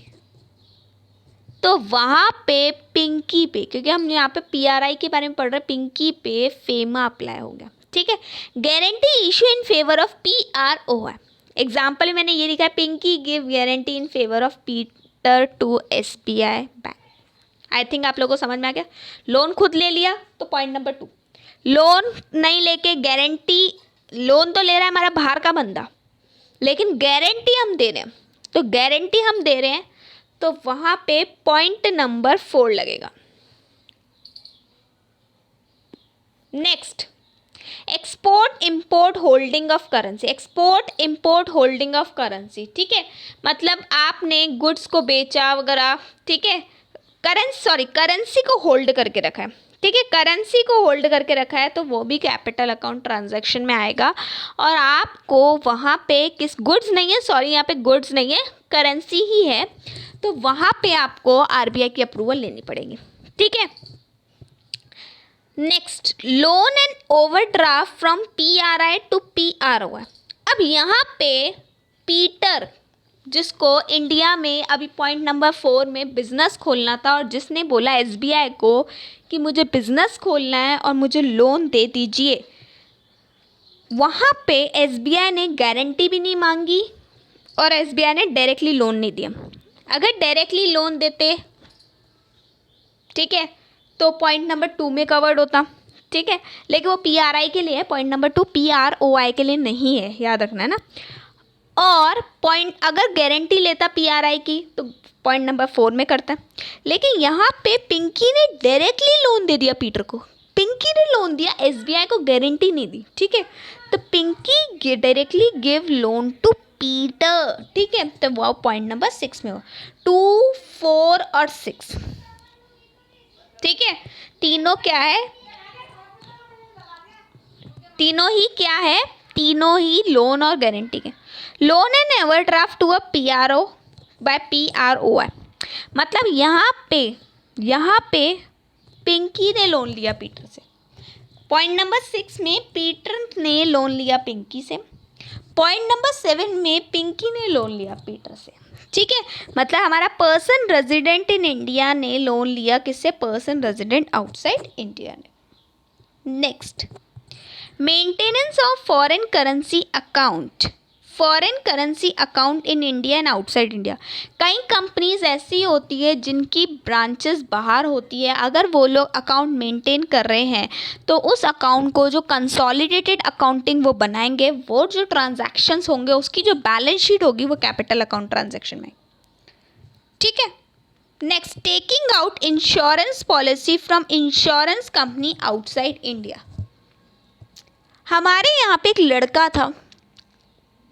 तो वहाँ पे पिंकी पे, क्योंकि हम यहाँ पे पीआरआई के बारे में पढ़ रहे हैं, पिंकी पे फेमा अप्लाई हो गया। ठीक है, guarantee issue in favour of PROI. Example में मैंने ये लिखा है, Pinky give guarantee in favour of Peter to SBI bank. I think आप लोगों को समझ में आ गया। लोन खुद ले लिया तो पॉइंट नंबर 2, लोन नहीं लेके गारंटी, लोन तो ले रहा है हमारा बाहर का बंदा लेकिन गारंटी हम दे रहे हैं, तो गारंटी हम दे रहे हैं तो वहाँ पे पॉइंट नंबर 4 लगेगा। Next, export import holding of currency. Export import holding of currency, ठीक है, मतलब आपने गुड्स को बेचा वगैरह, ठीक है, करेंसी को होल्ड करके रखा है, ठीक है, करेंसी को होल्ड करके रखा है तो वो भी कैपिटल अकाउंट ट्रांजैक्शन में आएगा। और आपको वहाँ पे किस, गुड्स नहीं है, सॉरी यहाँ पे गुड्स नहीं है, करेंसी ही है, तो वहाँ पे आपको आरबीआई की अप्रूवल लेनी पड़ेगी। ठीक है, next, loan and overdraft from PRI to PROI. अब यहाँ पे पीटर, जिसको इंडिया में अभी पॉइंट नंबर 4 में बिजनेस खोलना था और जिसने बोला एसबीआई को कि मुझे बिजनेस खोलना है और मुझे लोन दे दीजिए, वहाँ पे एसबीआई ने गारंटी भी नहीं मांगी और एसबीआई ने डायरेक्टली लोन नहीं दिया। अगर डायरेक्टली लोन देते, ठीक है, तो पॉइंट नंबर 2 में कवर्ड होता, ठीक है, लेकिन वो पीआरआई के लिए है, पॉइंट नंबर 2 पीआरओआई के लिए नहीं है, याद रखना है ना। और पॉइंट, अगर गारंटी लेता पीआरआई की तो पॉइंट नंबर 4 में करता है, लेकिन यहाँ पे पिंकी ने डायरेक्टली लोन दे दिया पीटर को, पिंकी ने लोन दिया, एसबीआई को गारंटी नहीं दी। ठीक है, तो Pinky directly give loan to Peter. ठीक है, तो वो पॉइंट नंबर 6 में हो, 2, 4 और 6। ठीक है, तीनों क्या है, तीनों ही क्या है, तीनों ही लोन और गारंटी के। Loan and overdraft to a PRO by PROI, मतलब यहाँ पे पिंकी ने लोन लिया पीटर से। पॉइंट नंबर 6 में पीटर ने लोन लिया पिंकी से, पॉइंट नंबर 7 में पिंकी ने लोन लिया पीटर से। ठीक है, मतलब हमारा पर्सन रेजिडेंट इन इंडिया ने लोन लिया किससे? पर्सन रेजिडेंट आउटसाइड इंडिया ने। Next, maintenance of foreign currency account, foreign currency account in India and outside India. कई कंपनीज ऐसी होती है जिनकी ब्रांचेस बाहर होती है, अगर वो लोग अकाउंट मेंटेन कर रहे हैं तो उस अकाउंट को जो कंसोलिडेटेड अकाउंटिंग वो बनाएंगे, वो जो ट्रांजैक्शंस होंगे उसकी जो बैलेंस शीट होगी वो कैपिटल अकाउंट ट्रांजैक्शन में। ठीक है, next, taking out insurance policy from insurance company outside India. हमारे यहाँ पे एक लड़का था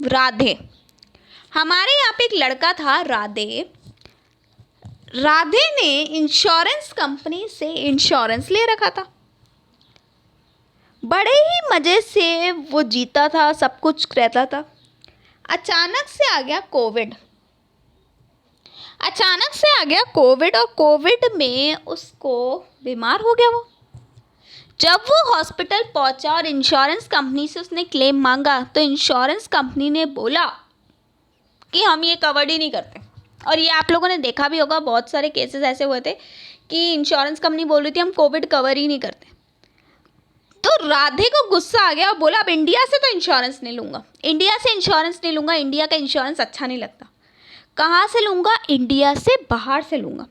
राधे, हमारे यहाँ पे एक लड़का था राधे, राधे ने इंश्योरेंस कंपनी से इंश्योरेंस ले रखा था, बड़े ही मज़े से वो जीता था, सब कुछ रहता था। अचानक से आ गया कोविड, अचानक से आ गया कोविड और कोविड में उसको बीमार हो गया वो। जब वो हॉस्पिटल पहुंचा और इंश्योरेंस कंपनी से उसने क्लेम मांगा तो इंश्योरेंस कंपनी ने बोला कि हम ये कवर्ड ही नहीं करते। और ये आप लोगों ने देखा भी होगा, बहुत सारे केसेस ऐसे हुए थे कि इंश्योरेंस कंपनी बोल रही थी हम कोविड कवर ही नहीं करते। तो राधे को गुस्सा आ गया और बोला अब इंडिया से तो इंश्योरेंस नहीं लूँगा, इंडिया से इंश्योरेंस नहीं लूँगा, इंडिया का इंश्योरेंस अच्छा नहीं लगता। कहाँ से लूँगा? इंडिया से बाहर से लूँगा।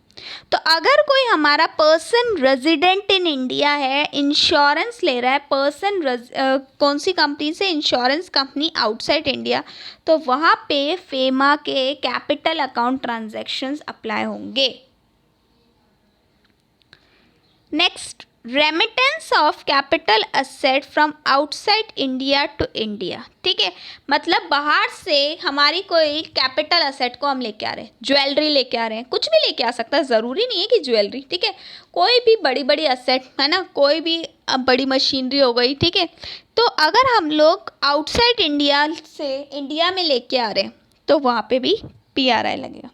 तो अगर कोई हमारा पर्सन रेजिडेंट इन इंडिया है, इंश्योरेंस ले रहा है पर्सन कौन सी कंपनी से, इंश्योरेंस कंपनी आउटसाइड इंडिया, तो वहाँ पे फेमा के कैपिटल अकाउंट ट्रांजैक्शंस अप्लाई होंगे। Next, remittance of capital asset from outside India to India. ठीक है, मतलब बाहर से हमारी कोई कैपिटल असेट को हम लेके आ रहे हैं, ज्वेलरी लेके आ रहे हैं, कुछ भी लेके आ सकता है, ज़रूरी नहीं है कि ज्वेलरी। ठीक है, कोई भी बड़ी बड़ी असेट है ना, कोई भी बड़ी मशीनरी हो गई। ठीक है, तो अगर हम लोग आउटसाइड इंडिया से इंडिया में लेके आ रहे हैं तो वहाँ पे भी PRI लगेगा।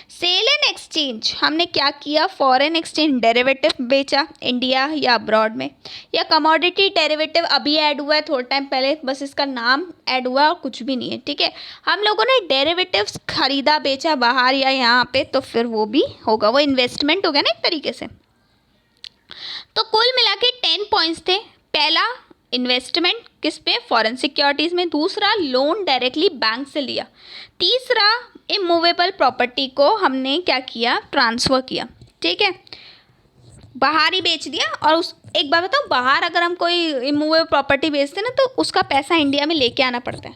सेल एंड एक्सचेंज, हमने क्या किया, फॉरेन एक्सचेंज डेरिवेटिव बेचा इंडिया या अब्रॉड में, या कमोडिटी डेरिवेटिव अभी ऐड हुआ है थोड़ा टाइम पहले, बस इसका नाम ऐड हुआ और कुछ भी नहीं है। ठीक है, हम लोगों ने डेरिवेटिव्स खरीदा बेचा बाहर या यहाँ पे, तो फिर वो भी होगा, वो इन्वेस्टमेंट हो गया ना एक तरीके से। तो कुल मिला के 10 पॉइंट्स थे। पहला, इन्वेस्टमेंट किस पे, फॉरेन सिक्योरिटीज़ में। दूसरा, लोन डायरेक्टली बैंक से लिया। तीसरा, इमूवेबल प्रॉपर्टी को हमने क्या किया, ट्रांसफ़र किया। ठीक है, बाहर ही बेच दिया। और उस एक बार बताओ, बाहर अगर हम कोई इमूवेबल प्रॉपर्टी बेचते हैं ना, तो उसका पैसा इंडिया में लेके आना पड़ता है।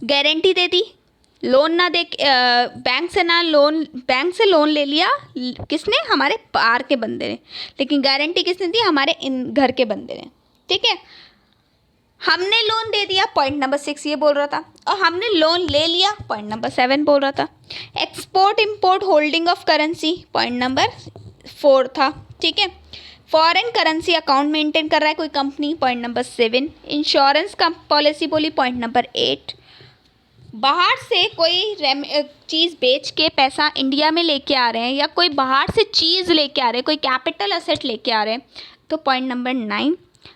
गारंटी दे दी, लोन ना दे, बैंक से ना लोन, बैंक से लोन ले लिया किसने, हमारे बाहर के बंदे ने, लेकिन गारंटी किसने दी, हमारे इन घर के बंदे ने। ठीक है, हमने लोन दे दिया, पॉइंट नंबर 6 ये बोल रहा था, और हमने लोन ले लिया, पॉइंट नंबर 7 बोल रहा था। Export import holding of currency, point number 4 था। ठीक है, फॉरेन करेंसी अकाउंट मेंटेन कर रहा है कोई कंपनी, पॉइंट नंबर 7। इंश्योरेंस का पॉलिसी बोली, पॉइंट नंबर 8। बाहर से कोई चीज़ बेच के पैसा इंडिया में लेके आ रहे हैं, या कोई बाहर से चीज़ लेके आ रहे हैं, कोई कैपिटल असेट लेके आ रहे हैं, तो point number 9।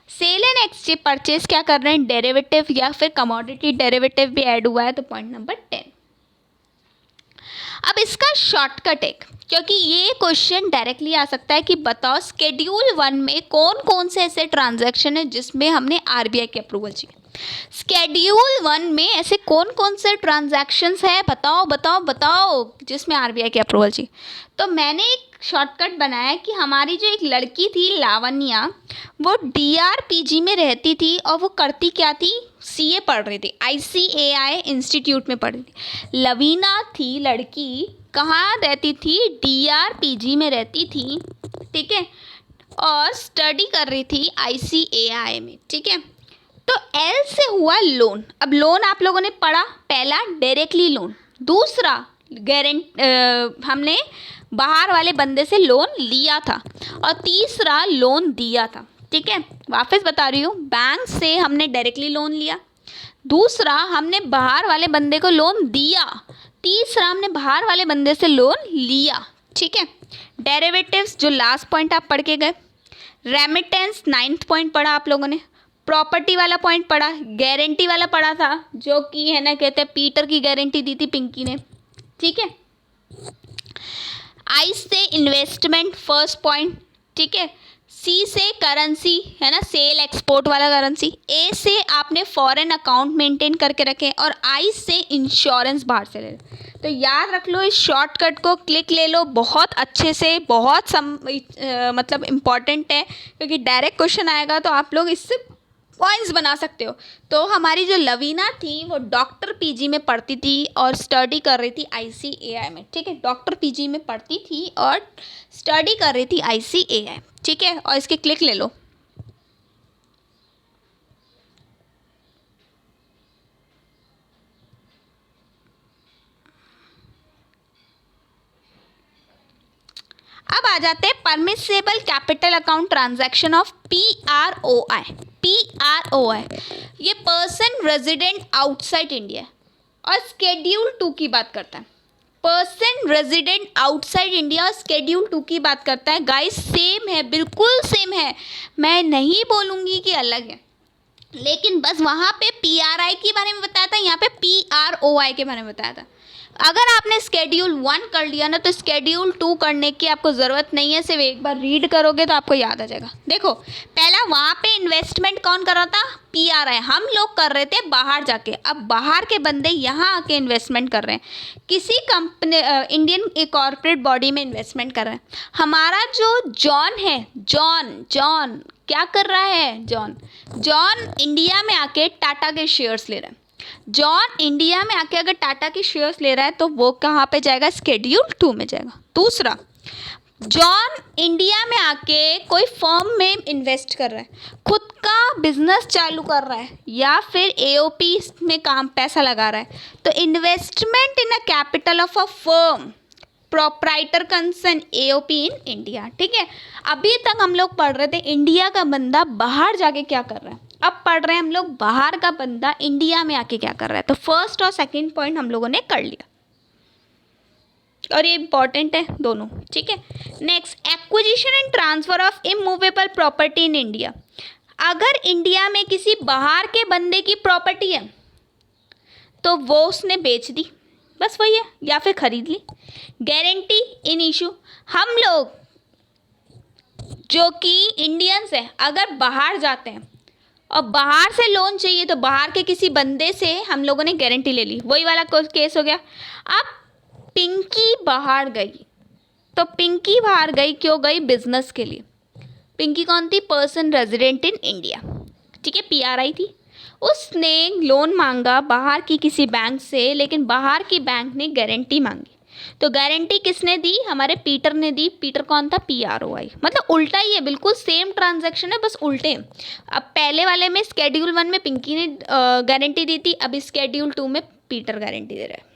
Sale and exchange purchase क्या कर रहे हैं, डेरिवेटिव या फिर कमोडिटी डेरिवेटिव भी ऐड हुआ है, तो पॉइंट नंबर 10। अब इसका शॉर्टकट एक, क्योंकि ये क्वेश्चन डायरेक्टली आ सकता है कि बताओ शेड्यूल 1 में कौन कौन से ऐसे ट्रांजैक्शन है जिसमें हमने RBI की अप्रूवल चाहिए। शेड्यूल 1 में ऐसे कौन कौन से ट्रांजैक्शंस है, बताओ बताओ बताओ, जिसमें RBI की अप्रूवल चाहिए। तो मैंने एक शॉर्टकट बनाया कि हमारी जो एक लड़की थी लावण्या, वो DRPG में रहती थी और वो करती क्या थी, CA पढ़ रही थी, ICAI इंस्टीट्यूट में पढ़ रही थी। लवीना थी लड़की, कहाँ रहती थी, DRPG में रहती थी। ठीक है, और स्टडी कर रही थी ICAI में। ठीक है, तो L से हुआ लोन। अब लोन आप लोगों ने पढ़ा, पहला डायरेक्टली लोन, दूसरा हमने बाहर वाले बंदे से लोन लिया था, और तीसरा लोन दिया था। ठीक है, वापस बता रही हूँ, बैंक से हमने डायरेक्टली लोन लिया, दूसरा हमने बाहर वाले बंदे को लोन दिया, तीसरा हमने बाहर वाले बंदे से लोन लिया। ठीक है, डेरिवेटिव्स जो लास्ट पॉइंट आप पढ़ के गए, रेमिटेंस 9th पॉइंट पढ़ा आप लोगों ने, प्रॉपर्टी वाला पॉइंट पढ़ा, गारंटी वाला पढ़ा था, जो कि है ना कहते हैं पीटर की गारंटी दी थी पिंकी ने। ठीक है, I से इन्वेस्टमेंट फर्स्ट पॉइंट। ठीक है, C से करेंसी है ना, सेल एक्सपोर्ट वाला करेंसी। A से आपने फॉरेन अकाउंट मेंटेन करके रखे, और I से इंश्योरेंस बाहर से ले लो। तो याद रख लो, इस शॉर्टकट को क्लिक ले लो बहुत अच्छे से, बहुत मतलब इम्पॉर्टेंट है, क्योंकि डायरेक्ट क्वेश्चन आएगा तो आप लोग इससे पॉइंट्स बना सकते हो। तो हमारी जो लवीना थी वो डॉक्टर PG में पढ़ती थी और स्टडी कर रही थी ICAI में। ठीक है, डॉक्टर PG में पढ़ती थी और स्टडी कर रही थी ICAI। ठीक है, और इसके क्लिक ले लो। अब आ जाते हैं permissible capital account transaction of PROI। PROI ये पर्सन रेजिडेंट आउटसाइड इंडिया, और स्केड्यूल 2 की बात करता है। पर्सन रेजिडेंट आउटसाइड इंडिया और स्केड्यूल 2 की बात करता है। गाइस सेम है, बिल्कुल सेम है, मैं नहीं बोलूँगी कि अलग है, लेकिन बस वहाँ पे PRI के बारे में बताया था, यहाँ पे PROI के बारे में बताया था। अगर आपने स्केड्यूल 1 कर लिया ना तो स्केड्यूल 2 करने की आपको ज़रूरत नहीं है, सिर्फ एक बार रीड करोगे तो आपको याद आ जाएगा। देखो पहला वहाँ पे इन्वेस्टमेंट कौन कर रहा था, पीआरआई, हम लोग कर रहे थे बाहर जाके। अब बाहर के बंदे यहाँ आके इन्वेस्टमेंट कर रहे हैं, किसी कंपनी इंडियन कॉर्पोरेट बॉडी में इन्वेस्टमेंट कर रहे हैं। हमारा जो जॉन है, जॉन क्या कर रहा है, जॉन इंडिया में आके टाटा के शेयर्स ले रहा है। जॉन इंडिया में आके अगर टाटा के शेयर्स ले रहा है तो वो कहाँ पे जाएगा, स्केड्यूल 2 में जाएगा। दूसरा, जॉन इंडिया में आके कोई फर्म में इन्वेस्ट कर रहा है, खुद का बिजनेस चालू कर रहा है या फिर एओपी में काम पैसा लगा रहा है, तो investment in a capital of a firm, proprietor concern, AOP in India. ठीक है, अभी तक हम लोग पढ़ रहे थे इंडिया का बंदा बाहर जाके क्या कर रहा है, अब पढ़ रहे हैं हम लोग बाहर का बंदा इंडिया में आके क्या कर रहा है। तो फर्स्ट और सेकंड पॉइंट हम लोगों ने कर लिया और ये इंपॉर्टेंट है दोनों। ठीक है, next, acquisition and transfer of immovable property in India. अगर इंडिया में किसी बाहर के बंदे की प्रॉपर्टी है तो वो उसने बेच दी, बस वही है, या फिर खरीद ली। गारंटी इन इशू, हम लोग जो कि इंडियंस हैं अगर बाहर जाते हैं और बाहर से लोन चाहिए तो बाहर के किसी बंदे से हम लोगों ने गारंटी ले ली, वही वाला केस हो गया। अब पिंकी बाहर गई, तो पिंकी बाहर गई क्यों गई, बिजनेस के लिए। पिंकी कौन थी, पर्सन रेजिडेंट इन इंडिया, ठीक है, पीआरआई थी। उसने लोन मांगा बाहर की किसी बैंक से, लेकिन बाहर की बैंक ने गारंटी मांगी, तो गारंटी किसने दी, हमारे पीटर ने दी। पीटर कौन था, पीआरओआई, मतलब उल्टा ही है, बिल्कुल सेम ट्रांजैक्शन है, बस उल्टे। अब पहले वाले में स्केड्यूल 1 में पिंकी ने गारंटी दी थी, अभी स्केड्यूल 2 में पीटर गारंटी दे रहा है।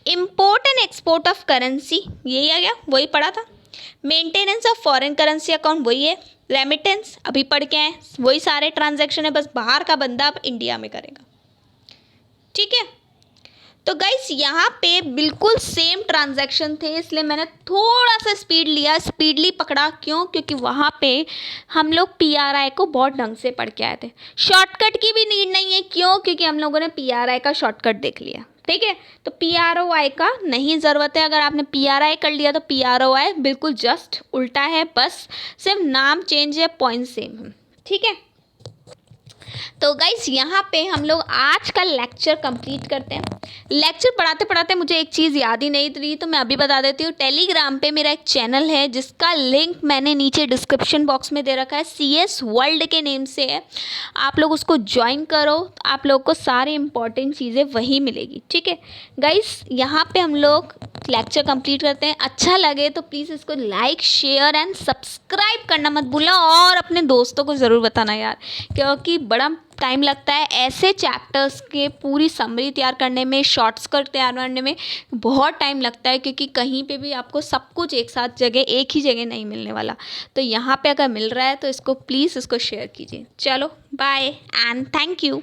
Import and export of currency, यही आ गया, वही पढ़ा था। Maintenance of foreign currency account, वही है। रेमिटेंस अभी पढ़ के आए, वही सारे ट्रांजैक्शन है, बस बाहर का बंदा अब इंडिया में करेगा। ठीक है, तो गाइस यहाँ पे बिल्कुल सेम ट्रांजैक्शन थे, इसलिए मैंने थोड़ा सा स्पीड लिया, स्पीडली पकड़ा। क्यों, क्योंकि वहाँ पे हम लोग पीआरआई को बहुत ढंग से पढ़ के आए थे। शॉर्टकट की भी नीड नहीं है, क्यों, क्योंकि हम लोगों ने पीआरआई का शॉर्टकट देख लिया। ठीक है, तो पीआरओआई का नहीं ज़रूरत है। अगर आपने पीआरआई कर लिया तो पीआरओआई बिल्कुल जस्ट उल्टा है, बस सिर्फ नाम चेंज है, पॉइंट सेम है। ठीक है, तो गाइस यहाँ पे हम लोग आज का लेक्चर कंप्लीट करते हैं। लेक्चर पढ़ाते पढ़ाते मुझे एक चीज़ याद ही नहीं रही, तो मैं अभी बता देती हूँ। टेलीग्राम पे मेरा एक चैनल है जिसका लिंक मैंने नीचे डिस्क्रिप्शन बॉक्स में दे रखा है, CS वर्ल्ड के नेम से है। आप लोग उसको ज्वाइन करो, आप लोग को सारी इंपॉर्टेंट चीज़ें वही मिलेगी। ठीक है गाइस, यहाँ पे हम लोग लेक्चर कंप्लीट करते हैं। अच्छा लगे तो प्लीज़ इसको लाइक, शेयर एंड सब्सक्राइब करना मत भूलना, और अपने दोस्तों को ज़रूर बताना यार, क्योंकि बड़ा टाइम लगता है ऐसे चैप्टर्स के पूरी समरी तैयार करने में, शॉर्ट्स कर तैयार करने में बहुत टाइम लगता है, क्योंकि कहीं पे भी आपको सब कुछ एक साथ जगह, एक ही जगह नहीं मिलने वाला। तो यहाँ पे अगर मिल रहा है तो इसको प्लीज़ इसको शेयर कीजिए। चलो बाय एंड थैंक यू।